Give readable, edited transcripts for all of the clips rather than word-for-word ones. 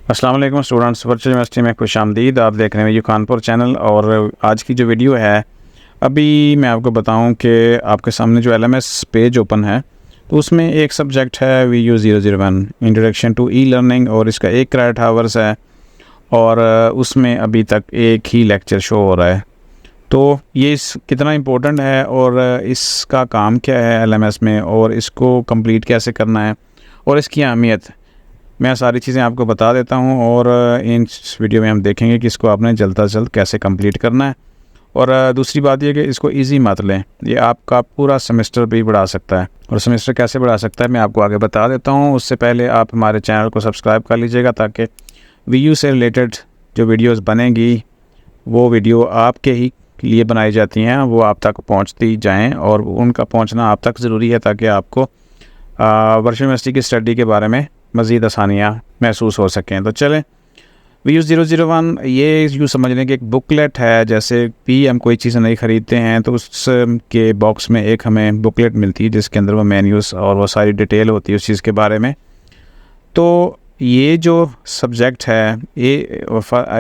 अस्सलाम वालेकुम students, virtual university में खुशामदीद। आप देख रहे हैं कानपुर चैनल। और आज की जो वीडियो है, अभी मैं आपको बताऊं कि आपके सामने जो LMS पेज ओपन है तो उसमें एक सब्जेक्ट है VU001 introduction to e learning, और इसका 1 क्रेडिट आवर्स है और उसमें अभी तक एक ही लेक्चर शो हो रहा है। तो ये कितना इम्पोर्टेंट है और इसका काम क्या है LMS में, और इसको कंप्लीट कैसे करना है और इसकी अहमियत, मैं सारी चीज़ें आपको बता देता हूं। और इस वीडियो में हम देखेंगे कि इसको आपने जल्द से जल्द कैसे कंप्लीट करना है। और दूसरी बात यह कि इसको इजी मत लें, ये आपका पूरा सेमेस्टर भी बढ़ा सकता है। और सेमेस्टर कैसे बढ़ा सकता है मैं आपको आगे बता देता हूं। उससे पहले आप हमारे चैनल को सब्सक्राइब कर लीजिएगा, ताकि VU से रिलेटेड जो वीडियोज़ बनेंगी वो वीडियो आपके ही लिए बनाई जाती हैं, वो आप तक पहुँचती जाएँ, और उनका पहुँचना आप तक ज़रूरी है ताकि आपको वर्चुअल यूनिवर्सिटी की स्टडी के बारे में मज़ीद आसानियाँ महसूस हो सकें। तो चलें, VU001 ये यूँ समझ लें कि एक बुकलेट है। जैसे भी हम कोई चीज़ नहीं ख़रीदते हैं तो उसके बॉक्स में एक हमें बुकलेट मिलती है जिसके अंदर वो मेन्यूज़ और वो सारी डिटेल होती है उस चीज़ के बारे में। तो ये जो सब्जेक्ट है ये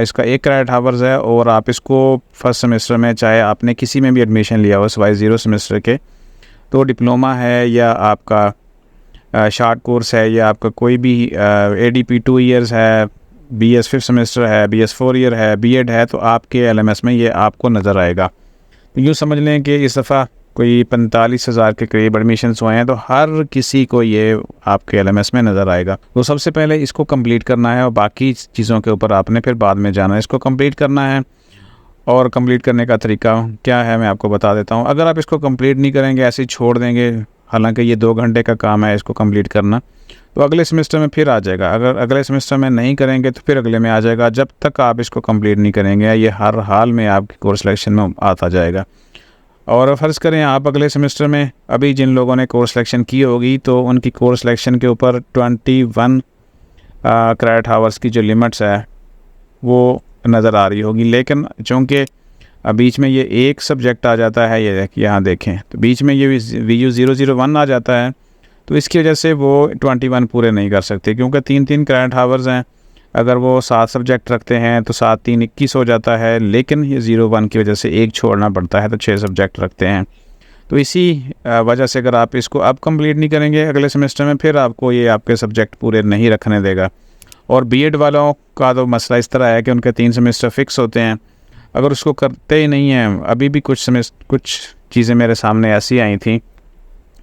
इसका 1 क्रेडिट आवर्स है, और आप इसको फर्स्ट सेमेस्टर में, चाहे आपने किसी में भी एडमिशन लिया हो सिवाय 0 सेमेस्टर के, तो डिप्लोमा है या आपका शार्ट कोर्स है या आपका कोई भी ADP 2 ईयर्स है, BS 5th सेमेस्टर है, BS 4 ईयर है, BEd है, तो आपके LMS में ये आपको नज़र आएगा। तो यूँ समझ लें कि इस दफ़ा कोई 45,000 के करीब एडमिशन्स हुए हैं, तो हर किसी को ये आपके LMS में नज़र आएगा। तो सबसे पहले इसको कंप्लीट करना है और बाकी चीज़ों के ऊपर आपने फिर बाद में जाना है। इसको कंप्लीट करना है, और कंप्लीट करने का तरीका क्या है मैं आपको बता देता हूँ। अगर आप इसको कंप्लीट नहीं करेंगे, ऐसे ही छोड़ देंगे, हालांकि ये 2 घंटे का काम है इसको कंप्लीट करना, तो अगले सेमेस्टर में फिर आ जाएगा। अगर अगले सेमेस्टर में नहीं करेंगे तो फिर अगले में आ जाएगा। जब तक आप इसको कंप्लीट नहीं करेंगे, ये हर हाल में आपकी कोर्स सिलेक्शन में आता जाएगा। और फ़र्ज़ करें आप अगले सेमेस्टर में, अभी जिन लोगों ने कोर्स सिलेक्शन की होगी तो उनकी कोर्स सिलेक्शन के ऊपर 21 क्रेडिट आवर्स की जो लिमिट्स है वो नज़र आ रही होगी। लेकिन चूँकि बीच में ये एक सब्जेक्ट आ जाता है, ये यहाँ देखें, तो बीच में ये VU001 आ जाता है, तो इसकी वजह से वो 21 पूरे नहीं कर सकते, क्योंकि 3-3 क्रेडिट आवर्स हैं। अगर वो 7 सब्जेक्ट रखते हैं तो 7-3 21 हो जाता है, लेकिन ये 01 की वजह से एक छोड़ना पड़ता है, तो 6 सब्जेक्ट रखते हैं। तो इसी वजह से अगर आप इसको अब कंप्लीट नहीं करेंगे अगले सेमेस्टर में, फिर आपको ये आपके सब्जेक्ट पूरे नहीं रखने देगा। और BEd वालों का तो मसला इस तरह है कि उनके 3 सेमेस्टर फ़िक्स होते हैं, अगर उसको करते ही नहीं हैं। अभी भी कुछ चीज़ें मेरे सामने ऐसी आई थी,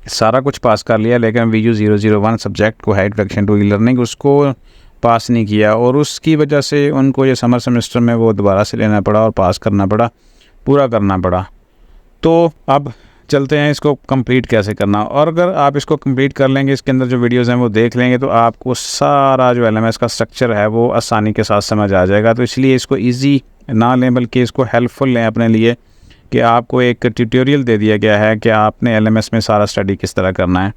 सारा कुछ पास कर लिया, लेकिन VU001 सब्जेक्ट को है इंट्रोडक्शन टू ई लर्निंग, उसको पास नहीं किया, और उसकी वजह से उनको ये समर सेमेस्टर में वो दोबारा से लेना पड़ा और पास करना पड़ा, पूरा करना पड़ा। तो अब चलते हैं इसको कंप्लीट कैसे करना। और अगर आप इसको कंप्लीट कर लेंगे, इसके अंदर जो वीडियोज़ हैं वो देख लेंगे, तो आपको सारा जो LMS का स्ट्रक्चर है वो आसानी के साथ समझ आ जाएगा। तो इसलिए इसको ईजी ना लें, बल्कि इसको हेल्पफुल लें अपने लिए, कि आपको एक ट्यूटोरियल दे दिया गया है कि आपने LMS में सारा स्टडी किस तरह करना है।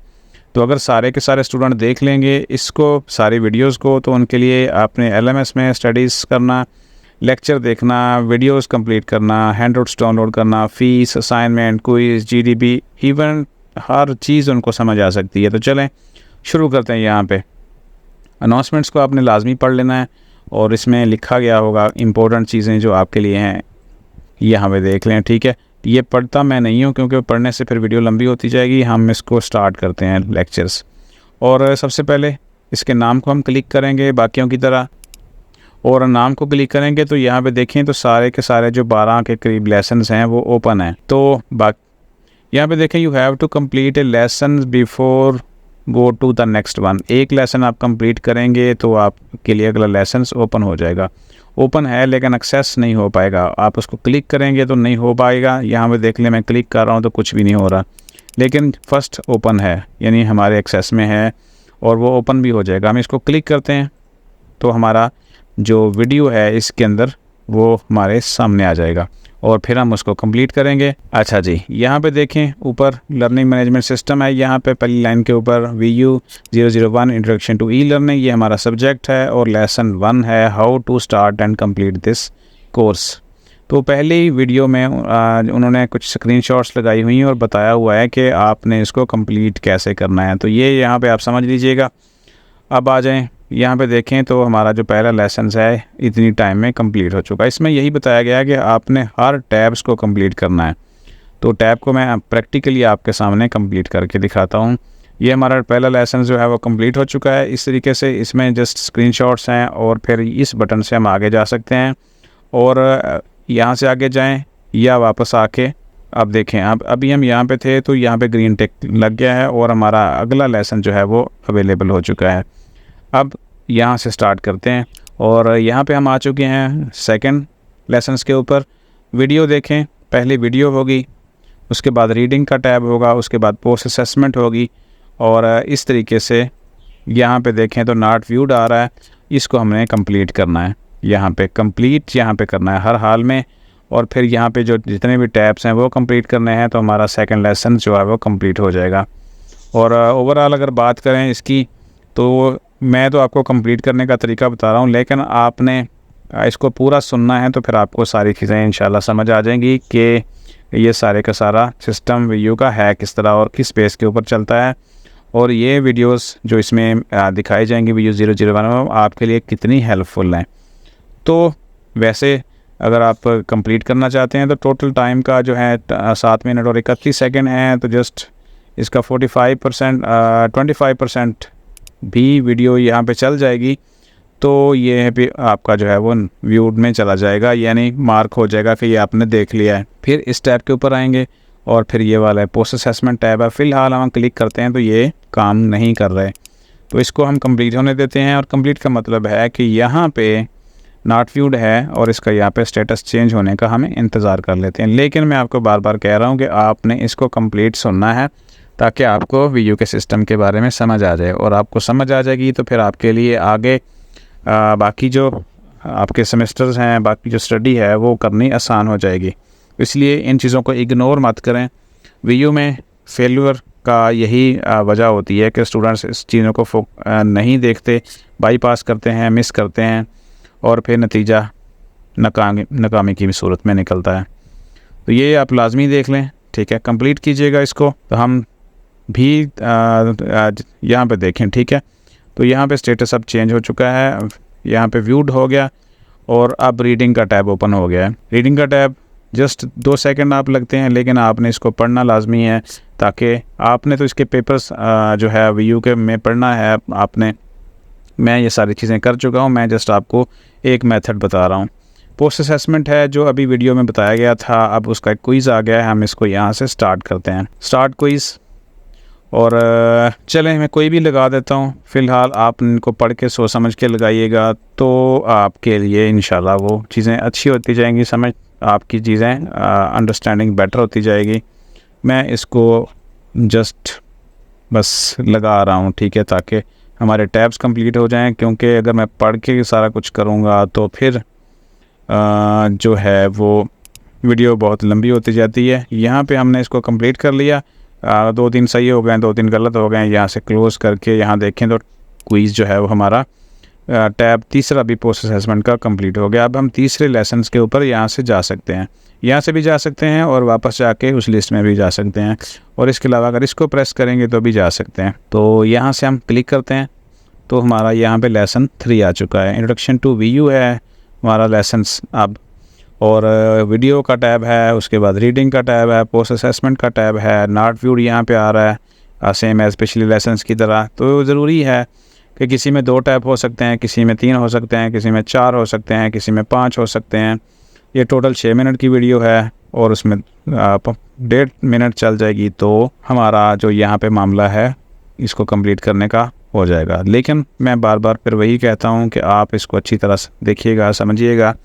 तो अगर सारे के सारे स्टूडेंट देख लेंगे इसको, सारी वीडियोज़ को, तो उनके लिए आपने LMS में स्टडीज़ करना, लेक्चर देखना, वीडियोज़ कंप्लीट करना, हैंडआउट्स डाउनलोड करना, fees, assignment, quiz, GDP, even हर चीज़ उनको समझ आ सकती है। तो चलें शुरू करते हैं। यहाँ पे अनाउंसमेंट्स को आपने लाजमी पढ़ लेना है, और इसमें लिखा गया होगा इंपॉर्टेंट चीज़ें जो आपके लिए हैं, यहाँ पे देख लें, ठीक है। ये पढ़ता मैं नहीं हूँ, क्योंकि पढ़ने से फिर वीडियो लंबी होती जाएगी। हम इसको स्टार्ट करते हैं लेक्चर्स। और सबसे पहले इसके नाम को हम क्लिक करेंगे बाकियों की तरह, और नाम को क्लिक करेंगे तो यहाँ पे देखें तो सारे के सारे जो 12 के करीब लेसन्स हैं वो ओपन हैं। तो यहाँ पे देखें, you have to complete a lesson before go to the next one. एक लेसन आप कंप्लीट करेंगे तो आपके लिए अगला लेसन ओपन हो जाएगा। ओपन है लेकिन एक्सेस नहीं हो पाएगा, आप उसको क्लिक करेंगे तो नहीं हो पाएगा। यहाँ पे देख लें, मैं क्लिक कर रहा हूँ तो कुछ भी नहीं हो रहा, लेकिन फर्स्ट ओपन है, यानी हमारे एक्सेस में है, और वो ओपन भी हो जाएगा। हम इसको क्लिक करते हैं तो हमारा जो वीडियो है इसके अंदर वो हमारे सामने आ जाएगा, और फिर हम उसको कंप्लीट करेंगे। अच्छा जी, यहाँ पे देखें ऊपर लर्निंग मैनेजमेंट सिस्टम है, यहाँ पे पहली लाइन के ऊपर VU001 introduction to e learning, ये हमारा सब्जेक्ट है, और लेसन 1 है how to start and complete this course. तो पहली वीडियो में उन्होंने कुछ स्क्रीनशॉट्स लगाई हुई हैं और बताया हुआ है कि आपने इसको कंप्लीट कैसे करना है। तो ये यहाँ पे आप समझ लीजिएगा। अब आ जाएं यहाँ पे देखें तो हमारा जो पहला लेसन है इतनी टाइम में कंप्लीट हो चुका है। इसमें यही बताया गया है कि आपने हर टैब्स को कंप्लीट करना है। तो टैब को मैं प्रैक्टिकली आपके सामने कंप्लीट करके दिखाता हूँ। ये हमारा पहला लेसन जो है वो कंप्लीट हो चुका है। इस तरीके से इसमें जस्ट स्क्रीनशॉट्स हैं और फिर इस बटन से हम आगे जा सकते हैं और यहाँ से आगे जाएं या वापस आके अब देखें। अब अभी हम यहाँ पे थे तो यहाँ पे ग्रीन टिक लग गया है और हमारा अगला लेसन जो है वो अवेलेबल हो चुका है। अब यहाँ से स्टार्ट करते हैं और यहाँ पे हम आ चुके हैं सेकंड लेसन्स के ऊपर। वीडियो देखें, पहले वीडियो होगी, उसके बाद रीडिंग का टैब होगा, उसके बाद पोस्ट असेसमेंट होगी और इस तरीके से यहाँ पे देखें तो नॉट व्यूड आ रहा है। इसको हमने कंप्लीट करना है, यहाँ पे कंप्लीट यहाँ पे करना है हर हाल में। और फिर यहाँ पे जो जितने भी टैब्स हैं वो कंप्लीट करने हैं तो हमारा सेकंड लेसन जो है वो कंप्लीट हो जाएगा। और ओवरऑल अगर बात करें इसकी तो मैं तो आपको कंप्लीट करने का तरीका बता रहा हूँ, लेकिन आपने इसको पूरा सुनना है तो फिर आपको सारी चीज़ें इंशाल्लाह समझ आ जाएंगी कि ये सारे का सारा सिस्टम वीयू का है किस तरह और किस बेस के ऊपर चलता है। और ये वीडियोस जो इसमें दिखाई जाएंगी वीडियो 001 में आपके लिए कितनी हेल्पफुल हैं। तो वैसे अगर आप कंप्लीट करना चाहते हैं तो टोटल टाइम का जो है 7 मिनट और 31 सेकंड है। तो जस्ट इसका 25% भी वीडियो यहाँ पे चल जाएगी तो ये भी आपका जो है वो व्यूड में चला जाएगा, यानी मार्क हो जाएगा कि ये आपने देख लिया है। फिर इस टैब के ऊपर आएंगे और फिर ये वाला है पोस्ट असेसमेंट टैब है। फ़िलहाल हम क्लिक करते हैं तो ये काम नहीं कर रहे, तो इसको हम कंप्लीट होने देते हैं। और कंप्लीट का मतलब है कि यहाँ पे नॉट व्यूड है और इसका यहाँ पे स्टेटस चेंज होने का हमें इंतज़ार कर लेते हैं। लेकिन मैं आपको बार बार कह रहा हूँ कि आपने इसको कंप्लीट सुनना है ताकि आपको वीयू के सिस्टम के बारे में समझ आ जाए। और आपको समझ आ जाएगी तो फिर आपके लिए आगे बाकी जो आपके सेमेस्टर्स हैं, बाकी जो स्टडी है वो करनी आसान हो जाएगी। इसलिए इन चीज़ों को इग्नोर मत करें। वीयू में फेलियर का यही वजह होती है कि स्टूडेंट्स इस चीज़ों को नहीं देखते, बाईपास करते हैं, मिस करते हैं और फिर नतीजा नाकामी की सूरत में निकलता है। तो ये आप लाजमी देख लें, ठीक है। कंप्लीट कीजिएगा इसको। तो हम भी यहाँ पे देखें, ठीक है। तो यहाँ पे स्टेटस अब चेंज हो चुका है, यहाँ पे व्यूड हो गया और अब रीडिंग का टैब ओपन हो गया है। रीडिंग का टैब जस्ट 2 सेकंड आप लगते हैं, लेकिन आपने इसको पढ़ना लाजमी है ताकि आपने तो इसके पेपर्स जो है वीयू के में पढ़ना है आपने। मैं ये सारी चीज़ें कर चुका हूँ, मैं जस्ट आपको एक मेथड बता रहा हूँ। पोस्ट असेसमेंट है जो अभी वीडियो में बताया गया था, अब उसका एक क्विज़ आ गया है। हम इसको यहाँ से स्टार्ट करते हैं, स्टार्ट क्विज़। और चलें मैं कोई भी लगा देता हूँ। फ़िलहाल आप इनको पढ़ के सोच समझ के लगाइएगा तो आपके लिए इंशाल्लाह वो चीज़ें अच्छी होती जाएंगी, समझ आपकी चीज़ें अंडरस्टैंडिंग बेटर होती जाएगी। मैं इसको जस्ट बस लगा रहा हूँ, ठीक है, ताकि हमारे टैब्स कंप्लीट हो जाएं। क्योंकि अगर मैं पढ़ के सारा कुछ करूँगा तो फिर जो है वो वीडियो बहुत लंबी होती जाती है। यहाँ पे हमने इसको कंप्लीट कर लिया, 2-3 सही हो गए, 2-3 गलत हो गए। यहाँ से क्लोज़ करके यहाँ देखें तो क्विज़ जो है वो हमारा टैब तीसरा भी पोस्ट असेसमेंट का कंप्लीट हो गया। अब हम तीसरे लेसन्स के ऊपर यहाँ से जा सकते हैं, यहाँ से भी जा सकते हैं और वापस जाके उस लिस्ट में भी जा सकते हैं। और इसके अलावा अगर इसको प्रेस करेंगे तो भी जा सकते हैं। तो यहाँ से हम क्लिक करते हैं तो हमारा यहाँ पे लेसन 3 आ चुका है। इंट्रोडक्शन टू वीयू है हमारा लेसन्स अब, और वीडियो का टैब है, उसके बाद रीडिंग का टैब है, पोस्ट असेसमेंट का टैब है, नॉट व्यूड यहाँ पे आ रहा है सेम एज़ पिछले लेसन्स की तरह। तो ज़रूरी है कि किसी में 2 टैब हो सकते हैं, किसी में 3 हो सकते हैं, किसी में 4 हो सकते हैं, किसी में 5 हो सकते हैं। ये टोटल 6 मिनट की वीडियो है और उसमें 1.5 मिनट चल जाएगी। तो हमारा जो यहाँ पे मामला है इसको कंप्लीट करने का हो जाएगा। लेकिन मैं बार बार फिर वही कहता हूँ कि आप इसको अच्छी तरह से देखिएगा, समझिएगा,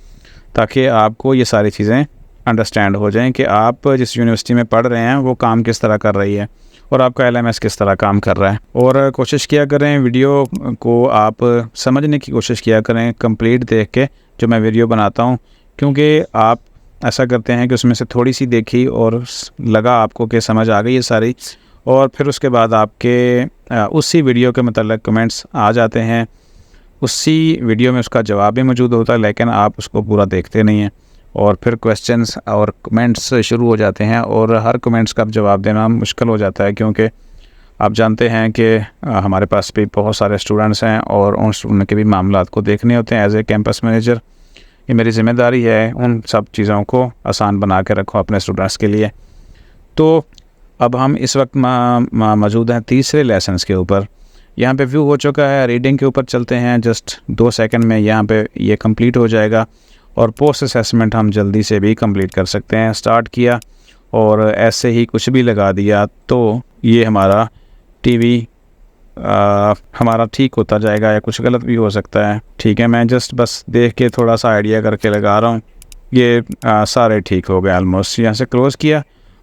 ताकि आपको ये सारी चीज़ें अंडरस्टैंड हो जाएं कि आप जिस यूनिवर्सिटी में पढ़ रहे हैं वो काम किस तरह कर रही है और आपका LMS किस तरह काम कर रहा है। और कोशिश किया करें वीडियो को आप समझने की कोशिश किया करें कंप्लीट देख के जो मैं वीडियो बनाता हूँ, क्योंकि आप ऐसा करते हैं कि उसमें से थोड़ी सी देखी और लगा आपको कि समझ आ गई ये सारी, और फिर उसके बाद आपके उसी वीडियो के मतलब कमेंट्स आ जाते हैं, उसी वीडियो में उसका जवाब भी मौजूद होता है, लेकिन आप उसको पूरा देखते नहीं हैं और फिर क्वेश्चंस और कमेंट्स शुरू हो जाते हैं, और हर कमेंट्स का जवाब देना मुश्किल हो जाता है, क्योंकि आप जानते हैं कि हमारे पास भी बहुत सारे स्टूडेंट्स हैं और उन स्टूडेंट के भी मामलात को देखने होते हैं। एज ए कैंपस मैनेजर ये मेरी ज़िम्मेदारी है उन सब चीज़ों को आसान बना के रखो अपने स्टूडेंट्स के लिए। तो अब हम इस वक्त मौजूद हैं तीसरे लेसन्स के ऊपर। यहाँ पे व्यू हो चुका है, रीडिंग के ऊपर चलते हैं। जस्ट 2 सेकंड में यहाँ पे ये कंप्लीट हो जाएगा, और पोस्ट असेसमेंट हम जल्दी से भी कंप्लीट कर सकते हैं। स्टार्ट किया और ऐसे ही कुछ भी लगा दिया तो ये हमारा टीवी हमारा ठीक होता जाएगा, या कुछ गलत भी हो सकता है। ठीक है, मैं जस्ट बस देख के थोड़ा सा आइडिया करके लगा रहा हूँ। ये सारे ठीक हो गए ऑलमोस्ट। यहाँ से क्लोज़ किया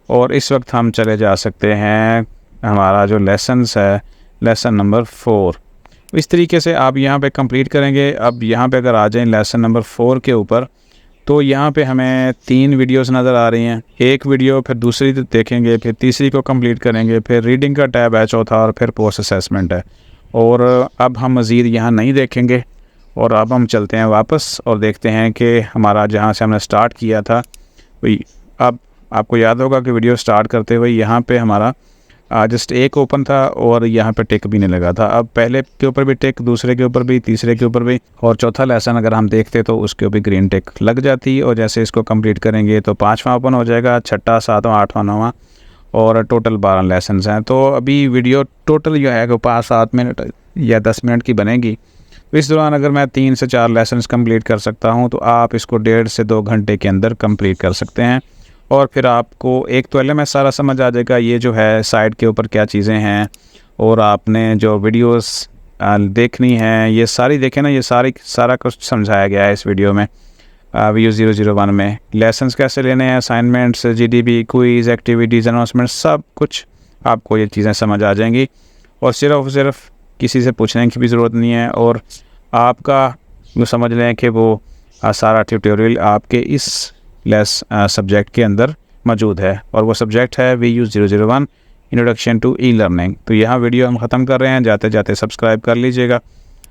और इस वक्त हम चले जा सकते हैं हमारा जो लेसन्स है, लेसन नंबर 4। इस तरीके से आप यहाँ पे कंप्लीट करेंगे। अब यहाँ पे अगर आ जाएं लेसन नंबर 4 के ऊपर, तो यहाँ पे हमें 3 वीडियोस नज़र आ रही हैं। एक वीडियो, फिर दूसरी देखेंगे, फिर तीसरी को कंप्लीट करेंगे, फिर रीडिंग का टैब है चौथा, और फिर पोस्ट असेसमेंट है। और अब हम मज़ीद यहाँ नहीं देखेंगे, और अब हम चलते हैं वापस और देखते हैं कि हमारा जहाँ से हमने स्टार्ट किया था वही। अब आपको याद होगा कि वीडियो स्टार्ट करते हुए यहाँ पे हमारा जस्ट एक ओपन था और यहाँ पे टिक भी नहीं लगा था। अब पहले के ऊपर भी टिक, दूसरे के ऊपर भी, तीसरे के ऊपर भी, और चौथा लेसन अगर हम देखते तो उसके ऊपर ग्रीन टिक लग जाती। और जैसे इसको कंप्लीट करेंगे तो 5वां ओपन हो जाएगा, 6ठा, 7वां, 8वां, 9वां, और टोटल 12 लेसन्स हैं। तो अभी वीडियो टोटल जो है 5-7 मिनट या 10 मिनट की बनेगी। इस दौरान अगर मैं 3 से 4 लेसन्स कंप्लीट कर सकता हूँ तो आप इसको 1.5 से 2 घंटे के अंदर कंप्लीट कर सकते हैं। और फिर आपको एक तो एलएमएस सारा समझ आ जाएगा, ये जो है साइट के ऊपर क्या चीज़ें हैं, और आपने जो वीडियोस देखनी है ये सारी देखें ना, ये सारा कुछ समझाया गया है इस वीडियो में। VU 001 में लेसन्स कैसे लेने हैं, assignments, GDB, quiz, activities, announcement, सब कुछ आपको ये चीज़ें समझ आ जाएंगी। और सिर्फ किसी से पूछने की भी ज़रूरत नहीं है, और आपका वो समझ लें कि वो सारा ट्यूटोरियल आपके इस सब्जेक्ट के अंदर मौजूद है, और वो सब्जेक्ट है VU 001 introduction to e learning. तो यहाँ वीडियो हम ख़त्म कर रहे हैं, जाते जाते सब्सक्राइब कर लीजिएगा।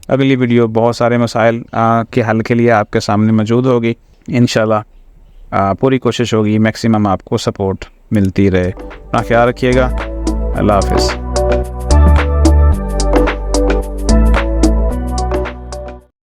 अगली वीडियो बहुत सारे मसाइल के हल के लिए आपके सामने मौजूद होगी इंशाल्लाह। पूरी कोशिश होगी मैक्सिमम आपको सपोर्ट मिलती रहे। अपना ख्याल रखिएगा। अल्लाह हाफ़िज़।